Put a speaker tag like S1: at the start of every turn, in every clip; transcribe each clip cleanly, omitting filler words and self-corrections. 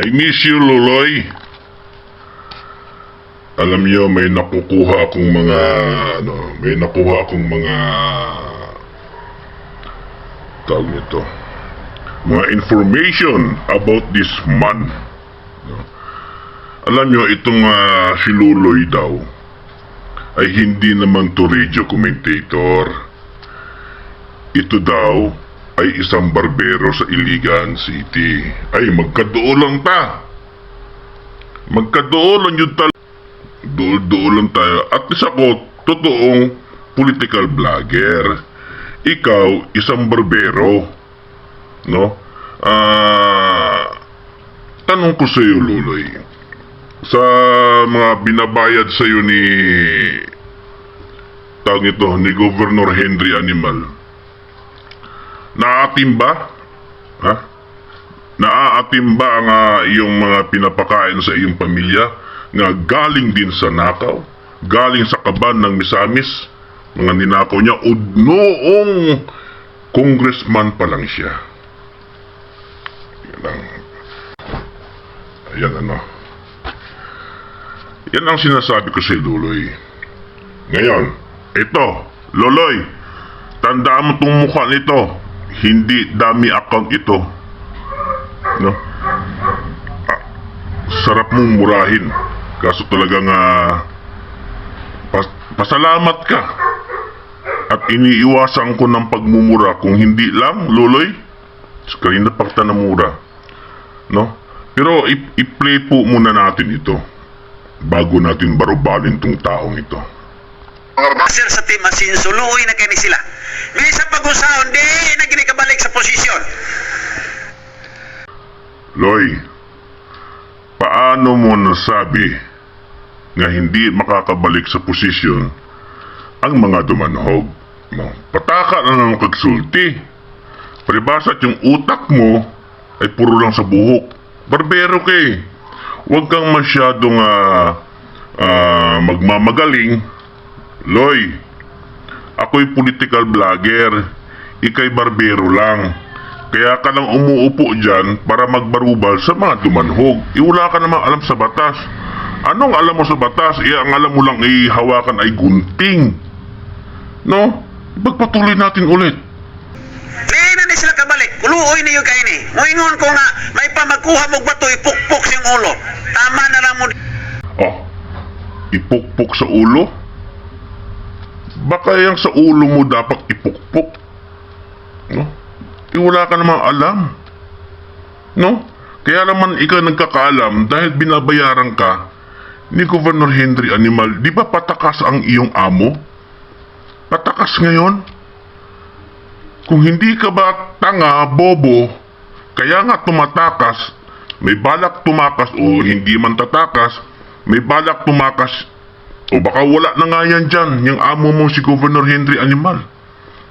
S1: I miss you, Loloy. Alam niyo, may nakuha akong mga tawag nito, mga information about this man. Alam niyo, itong si Luloy daw ay hindi naman to radio commentator. Ito daw ay isang barbero sa Iligan City. Ay, magkadoo lang yun talaga. Doon lang tayo. At isa ko, totoong political vlogger. Ikaw, isang barbero. No? Tanong ko sa iyo, Luloy. Sa mga binabayad sa iyo ni Governor Henry Animal, naaatim ba? Ha? Naaatim ba ang iyong mga pinapakain sa iyong pamilya na galing din sa nakaw, galing sa kaban ng Misamis, mga ninakaw niya o noong congressman pa lang siya? Yan ang sinasabi ko si Luloy. Ngayon, ito, Luloy, tandaan mo itong mukha nito. Hindi dummy account ito. No? Sarap mong murahin. Kaso talagang pasalamat ka. At iniiwasan ko ng pagmumura. Kung hindi lang, Luloy, kanina pa kita namura. No? Pero i-play po muna natin ito bago natin barubalin tong taong ito.
S2: Sir, sa team Asinso, luoy na kani sila. Ngayon sa pag-usaon, di na ginikabalik sa posisyon.
S1: Loy, paano mo nasabi na hindi makakabalik sa posisyon ang mga dumanhog? No? Pataka na ng kagsulti. Paribasat yung utak mo ay puro lang sa buhok. Barbero ka eh. Huwag kang masyadong magmamagaling. Loy, ako'y political vlogger. Ika'y barbero lang. Kaya ka lang umuupo dyan para magbarubal sa mga dumanhog. Wala ka namang alam sa batas. Anong alam mo sa batas? Ang alam mo lang hawakan ay gunting. No? Pagpatuloy natin ulit.
S2: Di na sila kabalik. Luoy na yung kaini. Moingon ko nga, may pamagkuha mong bato, ipukpok siyang ulo. Tama na lang mo.
S1: Oh, ipukpok sa ulo? Baka yung sa ulo mo dapat ipukpok. No? Wala ka namang alam. No? Kaya naman ikaw nagkakaalam dahil binabayaran ka ni Governor Henry Animal. Di ba patakas ang iyong amo? Patakas ngayon? Kung hindi ka ba tanga, bobo, kaya nga tumatakas, may balak tumakas o hindi man tatakas, may balak tumakas, o baka wala na nga yan dyan, yung amo mo si Governor Henry Animal.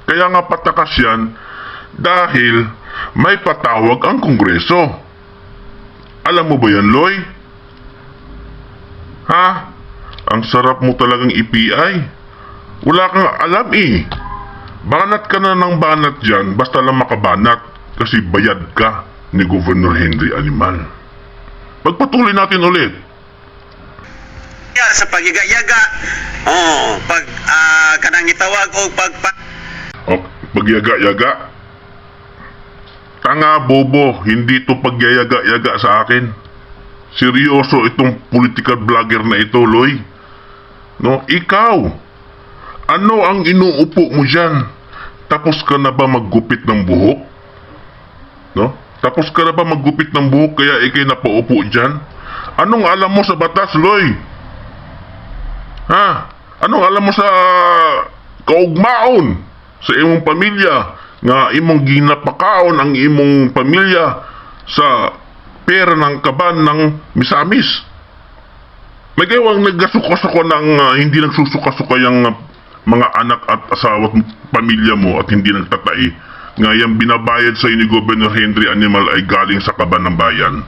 S1: Kaya nga patakas yan, dahil may patawag ang Kongreso. Alam mo ba yan, Loy? Ha? Ang sarap mo talagang i-PI. Wala kang alam eh. Banat ka na ng banat dyan, basta lang makabanat. Kasi bayad ka ni Governor Henry Animal. Pagpatuloy natin ulit.
S2: Sa pagyaga-yaga, pag kanang itawag o
S1: pagyaga-yaga. Tanga, bobo, hindi to pagyayaga-yaga sa akin. Seryoso itong political vlogger na ito, Loy. No, ikaw, ano ang inuupo mo dyan? Tapos ka na ba maggupit ng buhok? No? Tapos ka na ba maggupit ng buhok kaya ikay napaupo dyan? Anong alam mo sa batas, Loy? Ha? Anong alam mo sa kaugmaon sa imong pamilya nga imong ginapakaon ang imong pamilya sa pera ng kaban ng Misamis? May gawang nagasuko-suko ng hindi nagsusuka-suka yung mga anak at asawa at pamilya mo at hindi nagtatai nga yung binabayad sa ni Governor Henry Animal ay galing sa kaban ng bayan.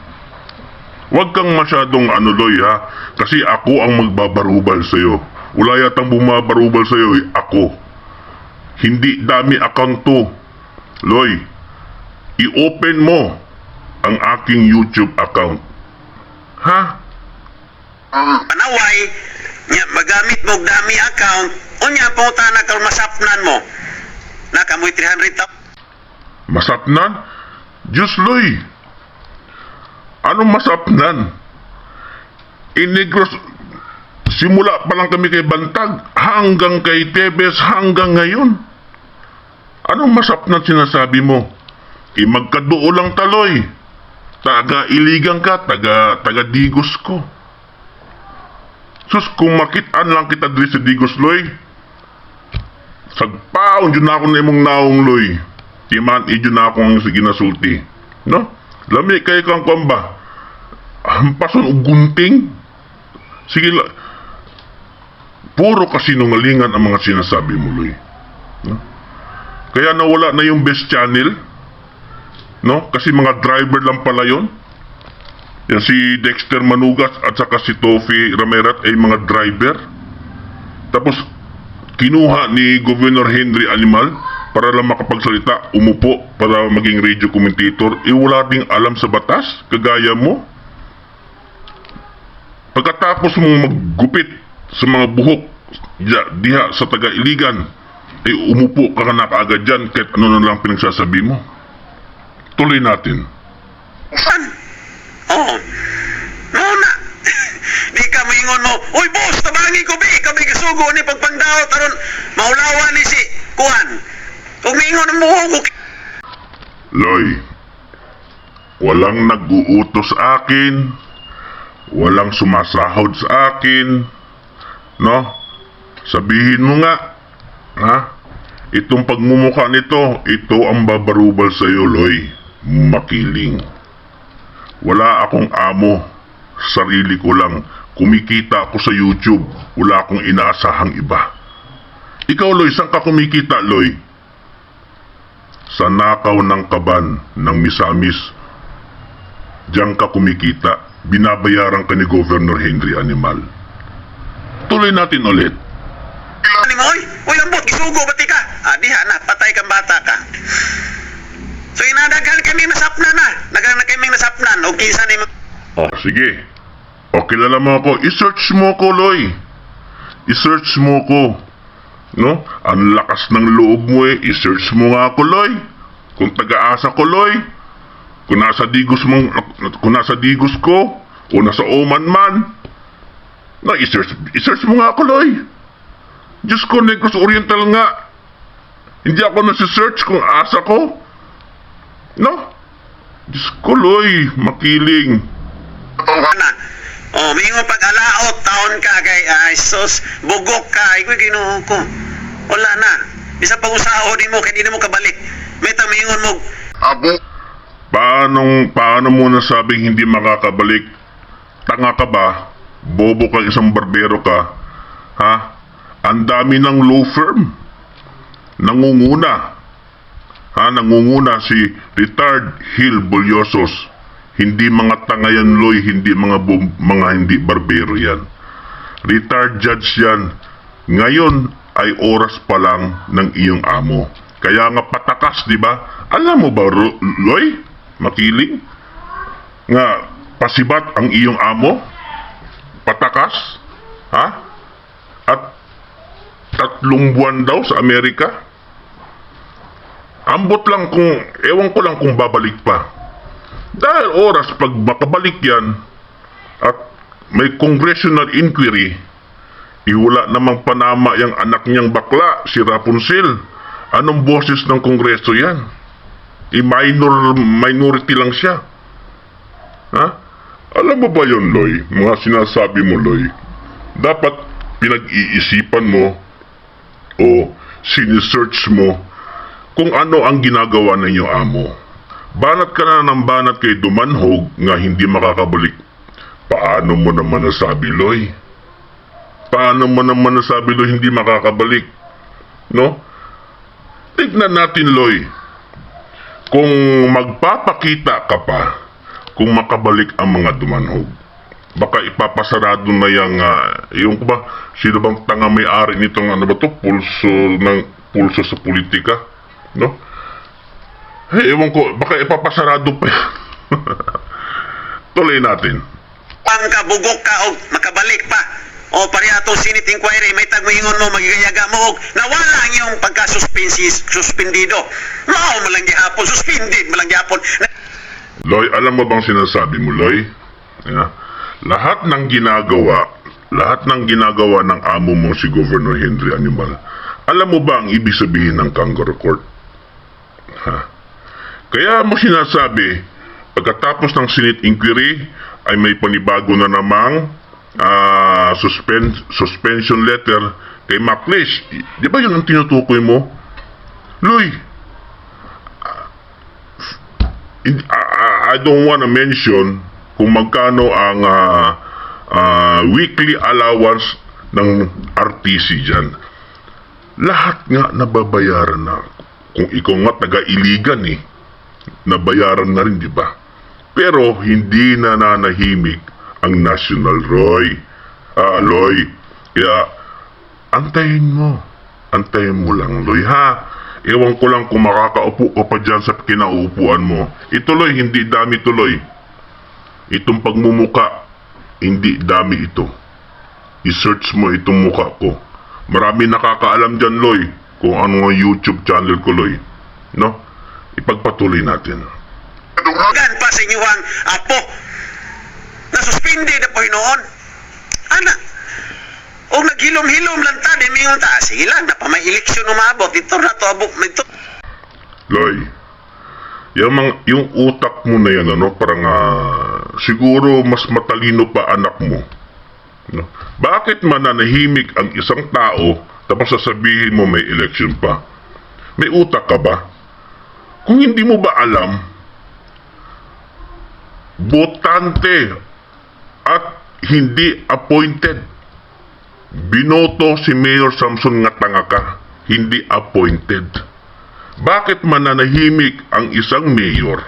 S1: Huwag kang masyadong Loy ha, kasi ako ang magbabarubal sa'yo. Wala yatang bumabarubal sa'yo ako. Hindi dami account to. Loy, i-open mo ang aking YouTube account. Ha?
S2: Panaway, nya magamit mo og dami account, unya pangutana kang masapnan mo. Nakamoy 300,000.
S1: Masapnan? Diyos, Loy. Anong masapnan? Inegros, simula pa lang kami kay Bantag, hanggang kay Tebes, hanggang ngayon. Anong masapnan sinasabi mo? Magkaduo lang taloy. Taga-iligan ka, taga-digos ko. Sus, kung makitaan lang kita diri sa digos, Loy, sagpaon dyan ako na imong naong, Loy. Timan, idyo na ako ang ginasulti. No? Lami kayo kang kwamba. Hampason o gunting. Sige, puro kasinungalingan ang mga sinasabi mo, Loy. No? Kaya nawala na yung best channel. No? Kasi mga driver lang pala yun. Yan si Dexter Manugas at saka si Tofi Ramerat ay mga driver. Tapos, kinuha ni Governor Henry Animal para lang makapagsalita, umupo para maging radio commentator. Wala ding alam sa batas, kagaya mo. Pagkatapos mong maggupit sa mga buhok diha sa taga-iligan, ay umupo ka na kaagad dyan kahit ano na lang pinagsasabi mo. Tuloy natin.
S2: San? Oo. No na. Di ka maingon mo, uy boss, tabangi ko bi, kami kasugo ni pagpangdaot aron maulawa ni si Kuan. Kung maingon mo ko.
S1: Loy, walang nag-uutos sa akin, walang sumasahod sa akin, no? Sabihin mo nga, ha? Itong pagmumukha nito, ito ang babarubal sa'yo, Loy. Makiling. Wala akong amo. Sarili ko lang. Kumikita ako sa YouTube. Wala akong inaasahang iba. Ikaw, Loy, saan ka kumikita, Loy? Sa nakaw ng kaban ng Misamis. Diyan ka kumikita. Binabayaran ka ni Governor Henry Animal. Tuloy natin ulit.
S2: Ano mo, uy lambot, gisugo bati ka. Diha na, patay kang bata ka. So inadaghan kami nasapnan na. Naghan na kami nasapnan. O kinsa ni
S1: Oh, sige. O, kilala mo ako. I-search mo ko, Loy. I-search mo ko. No? Ang lakas ng loob mo eh. I-search mo nga ako, Loy. Kung taga-asa ko, Loy. Kung nasa digos ko. O nasa Oman man. No, i-search mo nga ako, Loy. Diyos ko, Negros Oriental nga. Hindi ako nasi-search kung asa ko. No? Diyos ko, Loy. Makiling.
S2: na. Oh, mingo pag-alaot taon ka kay sus, bugok ka, iko'y Ginoo ko. Wala na. Bisa pag-usaho di mo kay di na mo kabalik. May tamingon mo. Abo.
S1: Paano mo nasabing hindi makakabalik? Tanga ka ba? Bobo ka, isang barbero ka? Ha? Ang dami ng law firm. Nangunguna. Nangunguna si Retired Hill Bolyosos. Hindi mga tanga yan, Loy. Hindi mga hindi barbero yan. Retired judge yan. Ngayon ay oras pa lang ng iyong amo. Kaya nga patakas, di ba? Alam mo ba, Loy? Makiling? Nga, pasibat ang iyong amo? Patakas? Ha? At 3 buwan daw sa Amerika? Ambot lang kung, ewan ko lang kung babalik pa. Dahil oras pag makabalik yan at may congressional inquiry, wala namang panama yung anak niyang bakla, si Rapunzel. Anong boses ng kongreso yan? Minority lang siya. Ha? Alam mo ba yun, Loy? Mga sinasabi mo, Loy. Dapat pinag-iisipan mo o sinisearch mo kung ano ang ginagawa ng iyong amo. Banat ka na ng banat kay Dumanhog nga hindi makakabalik. Paano mo naman nasabi, Loy? Paano mo naman nasabi, Loy, hindi makakabalik? No? Tignan natin, Loy. Kung magpapakita ka pa, kung makabalik ang mga Dumanhog, baka ipapasarado na yung ba, sino bang tanga may-ari nitong pulso sa politika? No? Ewan ko, baka ipapasarado pa yan. Tuloy natin.
S2: Ang kabugok ka o makabalik pa. O pareha itong Senate inquiry, may tagmoingon mo, magigayaga mo, og nawala ang iyong suspendido. Mao mo lang gihapon, suspended mo lang gihapon.
S1: Loy, alam mo bang sinasabi mo, Loy? Yeah. Lahat ng ginagawa ng amo mo si Governor Henry Animal, alam mo ba ang ibig sabihin ng kangaroo court? Ha? Kaya mo sinasabi, pagkatapos ng Senate inquiry, ay may panibago na namang suspension letter kay MacLeish. Di ba yun ang tinutukoy mo? Loy, I don't wanna mention kung magkano ang weekly allowance ng RTC dyan. Lahat nga nababayaran na. Kung ikaw nga taga-iligan nabayaran na rin, di ba? Pero hindi nananahimik ang National Loy. Kaya antayin mo lang, Loy, ha? Ewan ko lang kung makakaupo ka pa dyan sa kinauupuan mo. Ituloy, hindi dami tuloy. Itong pagmumuka, hindi dami ito. I-search mo itong muka ko. Marami nakakaalam dyan, Loy, kung ano ang YouTube channel ko, Loy. No? Ipagpatuloy natin.
S2: Dumagan pa sa inyong apo. Nasuspindi na po noon. Ana, o naghilom-hilom lang ta, di mingon ta. Sige lang, napamay eleksyon umabot. Ito na to, abok, ito.
S1: Loy, yung utak mo na yan, parang siguro mas matalino pa anak mo. No? Bakit mananahimik ang isang tao tapos sasabihin mo may election pa? May utak ka ba? Kung hindi mo ba alam, botante at hindi appointed. Binoto si Mayor Samson nga tanga ka, hindi appointed. Bakit mananahimik ang isang mayor,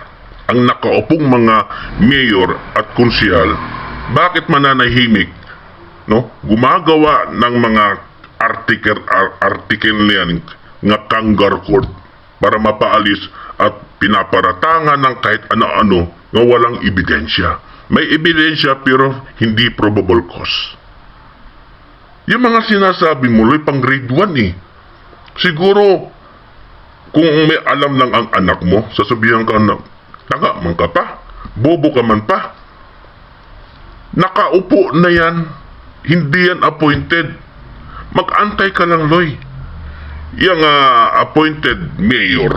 S1: ang nakaupong mga mayor at konsyal? Bakit mananahimik? No? Gumagawa ng mga article niyan nga kangaroo court para mapaalis at pinaparatangan ng kahit ano-ano na walang ebidensya. May ebidensya pero hindi probable cause. Yung mga sinasabi mo, Loy, pang grade 1 Siguro, kung may alam lang ang anak mo, sasabihan ka na, tanga man ka pa, bobo ka man pa. Nakaupo na yan, hindi yan appointed. Mag-antay ka lang, Loy. Yung appointed mayor,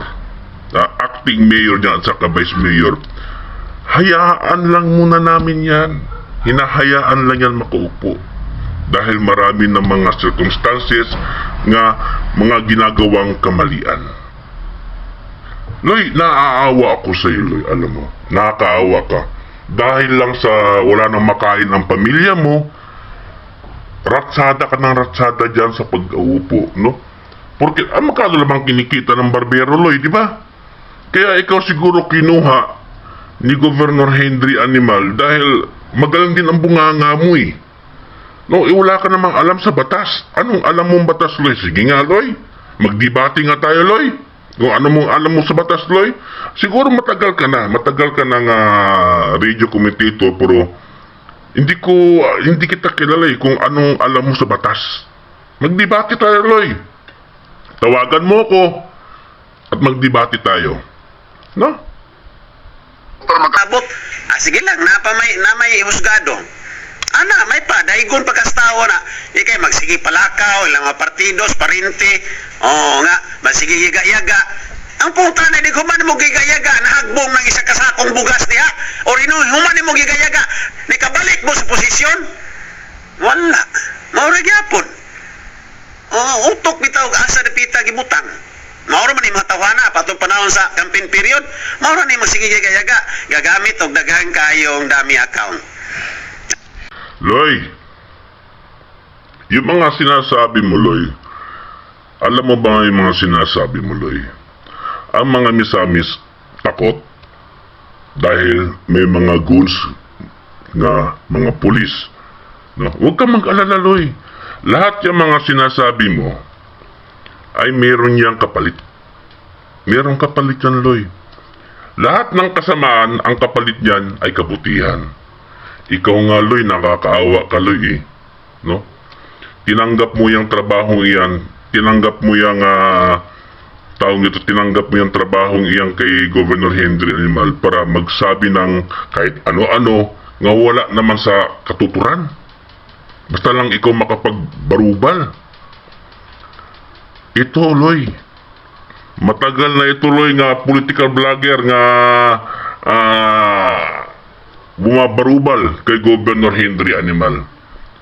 S1: acting mayor niya at saka vice mayor, hayaan lang muna namin yan. Hinahayaan lang yan makaupo. Dahil marami ng mga circumstances nga mga ginagawang kamalian. Loy, naaawa ako sa iyo, Loy, alam mo. Nakakaawa ka. Dahil lang sa wala nang makain ang pamilya mo, ratsada ka ng ratsada dyan sa pag-uupo, no? Porque, magkano lamang kinikita ng barbero, Loy, di ba? Kaya ikaw siguro kinuha ni Governor Henry Animal dahil magaling din ang bunganga mo, No, wala ka namang alam sa batas. Anong alam mong batas, Loy? Sige nga, Loy. Magdebate nga tayo, Loy. Kung ano mong alam mo sa batas, Loy. Siguro matagal ka na ng radio commentator, pero hindi kita kilala kung anong alam mo sa batas. Magdebate tayo, Loy. Tawagan mo ko at magdebate tayo. No?
S2: Magabot. Sige lang, na may husgado. Ana, may pa, daigon pagkastawa na. Ikay magsige palakaw, ilang mga partidos, parinte, nga, magsige yaga-yaga. Ang puta na, di human mo gigayaga, nahagbong ng isa kasakong bugas niya. O human mo gigayaga, di kabalik mo sa posisyon. Wala. Maurag yapon. Utok bitaw, asa na pita gibutang. Mauro man yung mga tawana, patong panahon sa campaign period, mauro na yung magsige yaga-yaga, gagamit o dagang kayong dami account.
S1: Loy, yung mga sinasabi mo, Loy, alam mo ba yung mga sinasabi mo, Loy? Ang mga misamis takot dahil may mga goons na mga pulis. No? Huwag kang mag-alala, Loy. Lahat yung mga sinasabi mo ay meron niyang kapalit. Meron kapalit yan, Loy. Lahat ng kasamaan, ang kapalit niyan ay kabutihan. Ikaw nga, Loy, nakakaawa ka, Loy, no? Tinanggap mo yung trabahong iyan, tinanggap mo yung, tinanggap mo yung trabahong iyan kay Governor Henry Animal para magsabi ng kahit ano-ano nga wala naman sa katuturan. Basta lang ikaw makapagbarubal. Ito, Loy, matagal na ito, Loy, nga political vlogger nga bumabarubal kay Governor Henry Animal.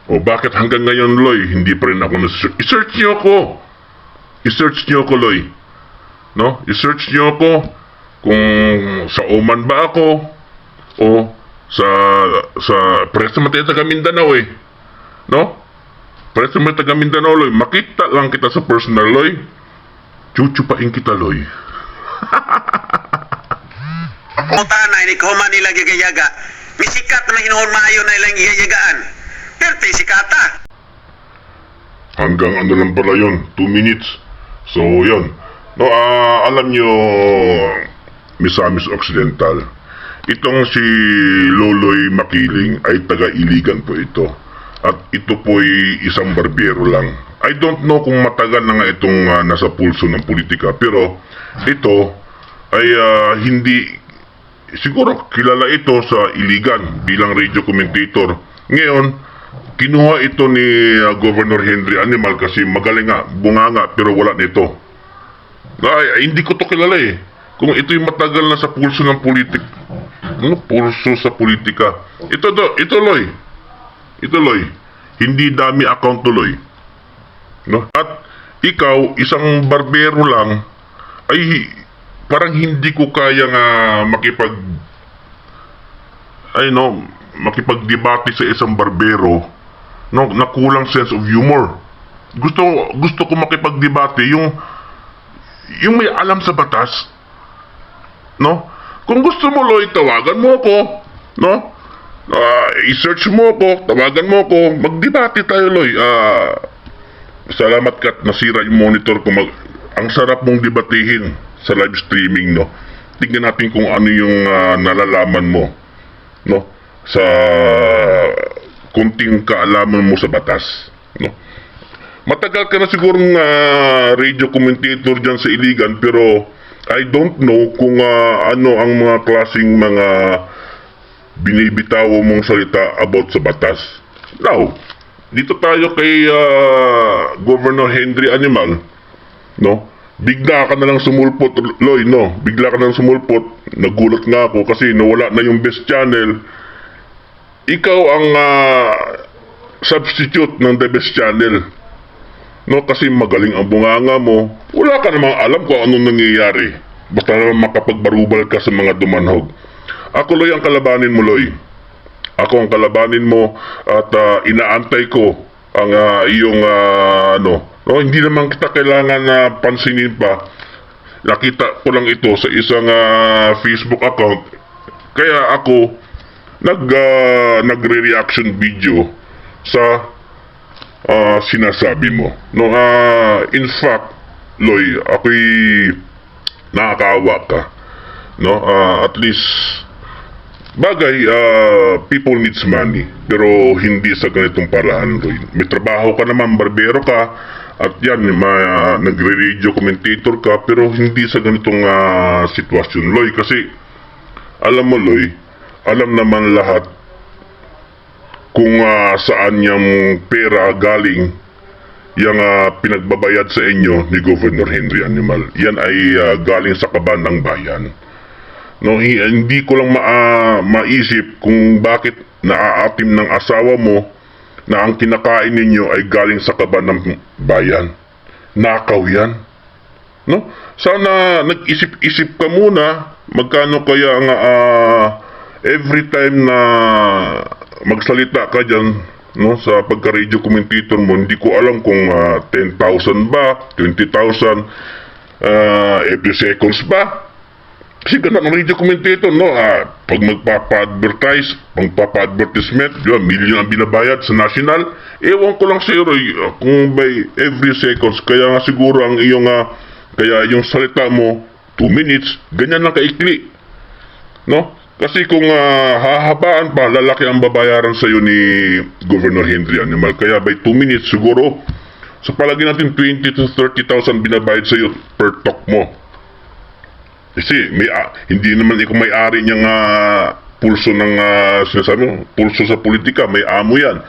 S1: O bakit hanggang ngayon, Loy, hindi pa rin ako na-search? I-search niyo ako! I-search niyo ako, Loy. No? I-search niyo ako kung sa Oman ba ako o sa preso mo tayo taga Mindanao no? Preso mo taga Mindanao, Loy. Makita lang kita sa personal, Loy. Chuchupain kita, Loy.
S2: Puta na, ini ko man nila gigayaga. Misikat na hinuhon maayo na ilang gigayagaan. Pero tayo sikata.
S1: Hanggang ano lang pala yun, 2 minutes. So, yun. No, alam nyo, Misamis Occidental, itong si Loloy Makiling ay taga-Iligan po ito. At ito po'y isang barbero lang. I don't know kung matagal na nga itong nasa pulso ng politika. Pero ito ay hindi, siguro kilala ito sa Iligan bilang radio commentator. Ngayon, kinuha ito ni Governor Henry Animal kasi magaling nga, bunganga, pero wala nito. Ay, hindi ko to kilala Kung ito'y matagal na sa pulso ng politik. Ano? Pulso sa politika. Ito Loy. Ito, Loy. Hindi dami account to, Loy. No? At ikaw, isang barbero lang, ay parang hindi ko kayang makipagdebate sa isang barbero, no, na kulang sense of humor. Gusto ko makipagdebate yung may alam sa batas, no? Kung gusto mo, Loy, tawagan mo ako, no? I-search mo ako, tawagan mo ako, magdebate tayo, Loy. Salamat ka't nasira yung monitor ko. Ang sarap mong debatehin sa live streaming, no? Tingnan natin kung ano yung nalalaman mo, no? Sa kunting kaalaman mo sa batas, no? Matagal ka na sigurong radio commentator dyan sa Iligan, pero I don't know kung ano ang mga klaseng mga binibitaw mong salita about sa batas. Now, dito tayo kay Governor Henry Animal, no? Bigla ka na lang sumulpot, Loy, no? Bigla ka na lang sumulpot. Nagulat nga ako kasi nawala na yung best channel. Ikaw ang substitute ng the best channel. No, kasi magaling ang bunganga mo. Wala ka namang alam kung anong nangyayari. Basta naman makapagbarubal ka sa mga dumanhog. Ako, Loy, ang kalabanin mo, Loy. Ako ang kalabanin mo at inaantay ko ang iyong no, hindi naman kita kailangan pansinin pa. Nakita ko lang ito sa isang Facebook account. Kaya ako nagre-reaction video sa sinasabi mo. No, in fact, Loy, ako'y nakakaawa ka. No, at least bagay, people needs money, pero hindi sa ganitong paraan, Loy. May trabaho ka naman, barbero ka, at yan, nagre-radio commentator ka, pero hindi sa ganitong sitwasyon, Loy. Kasi, alam mo, Loy, alam naman lahat kung saan yung pera galing yung pinagbabayad sa inyo ni Governor Henry Animal. Yan ay galing sa kaban ng bayan. No, hindi ko lang maisip kung bakit naaatim ng asawa mo na ang kinakain ninyo ay galing sa kaban ng bayan. Nakaw yan. No? Sana nag-isip-isip ka muna magkano kaya ang every time na magsalita ka dyan, no, sa pagka-radio commentator mo, hindi ko alam kung 10,000 ba, 20,000 every seconds ba. Kasi ganun ang radio commentator, no, pag magpapa-advertise, magpapa-advertisement, diba, million ang binabayad sa national. Ewan ko lang sa'yo, Roy, kung by every seconds, kaya nga siguro ang iyong, kaya yung salita mo, 2 minutes, ganyan lang kaikli. No? Kasi kung hahabaan pa, lalaki ang babayaran sa'yo ni Governor Henry Animal. Kaya by 2 minutes siguro, sa palagi natin 20 to 30,000 binabayad sa'yo per talk mo. Kasi hindi naman ikaw may-ari niyang pulso ng sinasabi mo, pulso sa politika, may amo yan.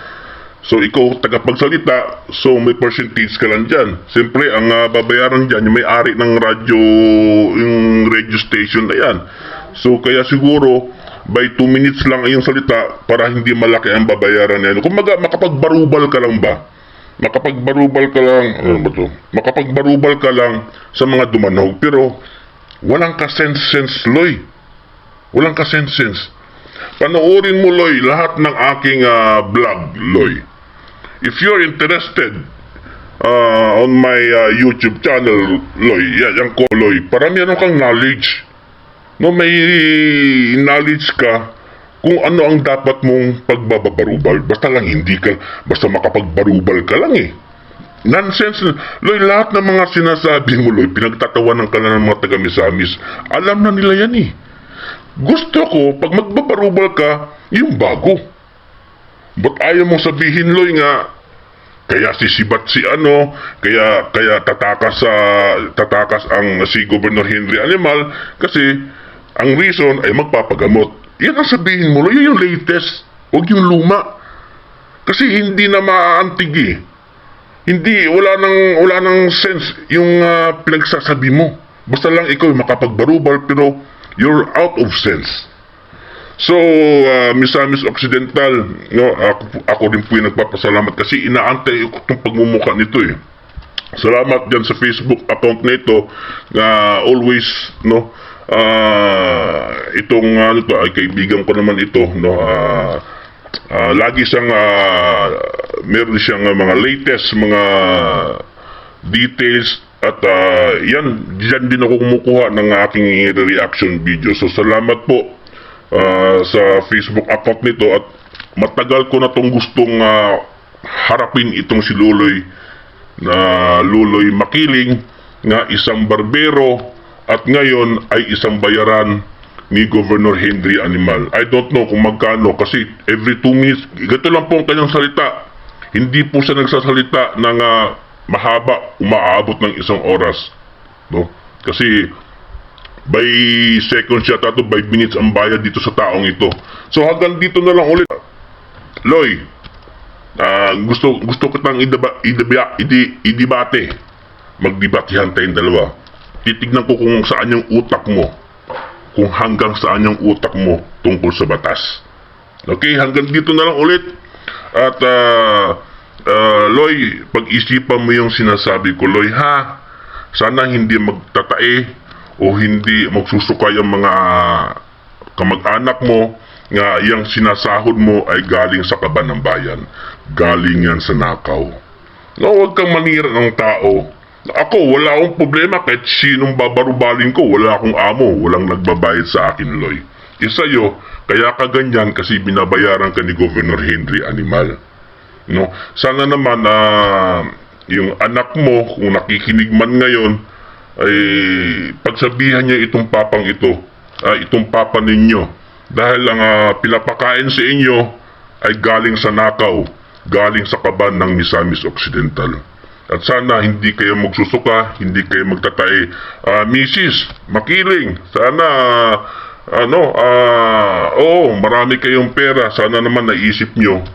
S1: So ikaw tagapagsalita, so may percentage ka lang dyan. Siyempre ang babayaran dyan, yung may-ari ng radyo, yung radio station na yan. So kaya siguro by 2 minutes lang yung salita para hindi malaki ang babayaran niya. Kung makapagbarubal ka lang ba? Makapagbarubal ka lang, ano ba to? Makapagbarubal ka lang sa mga dumanog, pero walang ka-sense, Loy. Walang ka-sense. Panoorin mo, Loy, lahat ng aking vlog, Loy. If you're interested on my YouTube channel, Loy, yan ko, Loy, para meron kang knowledge. No, may knowledge ka kung ano ang dapat mong pagbabarubal. Basta lang basta makapagbarubal ka lang eh. Nonsense. Loy, lahat ng mga sinasabi mo, Loy, pinagtatawanan ka na ng mga taga-Misamis. Alam na nila yan eh. Gusto ko, pag magbabarubal ka, yung bago. Ba't ayaw mong sabihin, Loy, nga, kaya sisibat si ano, kaya tatakas ang si Governor Henry Animal, kasi ang reason ay magpapagamot. Yan ang sabihin mo, yun yung latest, huwag yung luma. Kasi hindi na maaantig eh. Wala nang sense yung pinagsasabi mo. Basta lang ikaw makapagbarubal, pero you're out of sense. So, Misamis Occidental, no, ako din po yung nagpapasalamat kasi inaantay ko itong pagmumukha nito eh. Salamat dyan sa Facebook account na ito na always, no, itong ay kaibigan ko naman ito, no, lagi siyang meron siyang mga latest mga details at diyan din ako kumukuha ng aking reaction video. So salamat po sa Facebook account nito at matagal ko na tong gustong harapin itong si Luloy na Luloy Makiling na isang barbero at ngayon ay isang bayaran ni Governor Henry Animal. I don't know kung magkano kasi every 2 minutes, ganito lang po ang kanyang salita. Hindi po siya nagsasalita ng mahaba, umaabot ng 1 oras. No? Kasi by seconds siya, by minutes ang bayad dito sa taong ito. So hanggang dito na lang ulit. Loy, gusto kitang idebate. Magdebatehan tayong dalawa. Titignan ko kung saan yung utak mo. Kung hanggang saan yung utak mo tungkol sa batas. Okay, hanggang dito na lang ulit. At Loy, pag-isipan mo yung sinasabi ko, Loy, ha? Sana hindi magtatae o hindi magsusukay ang mga kamag-anak mo nga yung sinasahod mo ay galing sa kaban ng bayan. Galing yan sa nakaw. No, huwag kang manira ng tao. Ako, wala akong problema kahit sinong babarubalin ko. Wala akong amo, walang nagbabayad sa akin, Loy. Sa'yo, kaya ka ganyan kasi binabayaran ka ni Governor Henry Animal. No? Sana naman yung anak mo, kung nakikinig man ngayon, ay pagsabihan niya itong papang ito, itong papa ninyo. Dahil ang pinapakain sa inyo ay galing sa nakaw, galing sa kaban ng Misamis Occidental. At sana hindi kayo magsusuka, hindi kayo magtatae. Mrs. Makiling, sana marami kayong pera. Sana naman naisip nyo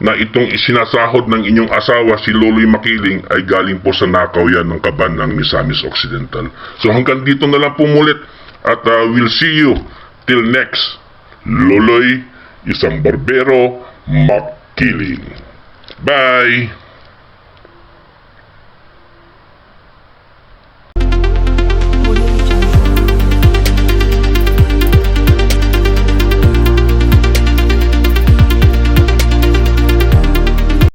S1: na itong isinasahod ng inyong asawa si Luloy Makiling ay galing po sa nakaw yan ng kaban ng Misamis Occidental. So hanggang dito na lang po mulit at we'll see you till next. Luloy, isang barbero, Makiling. Bye!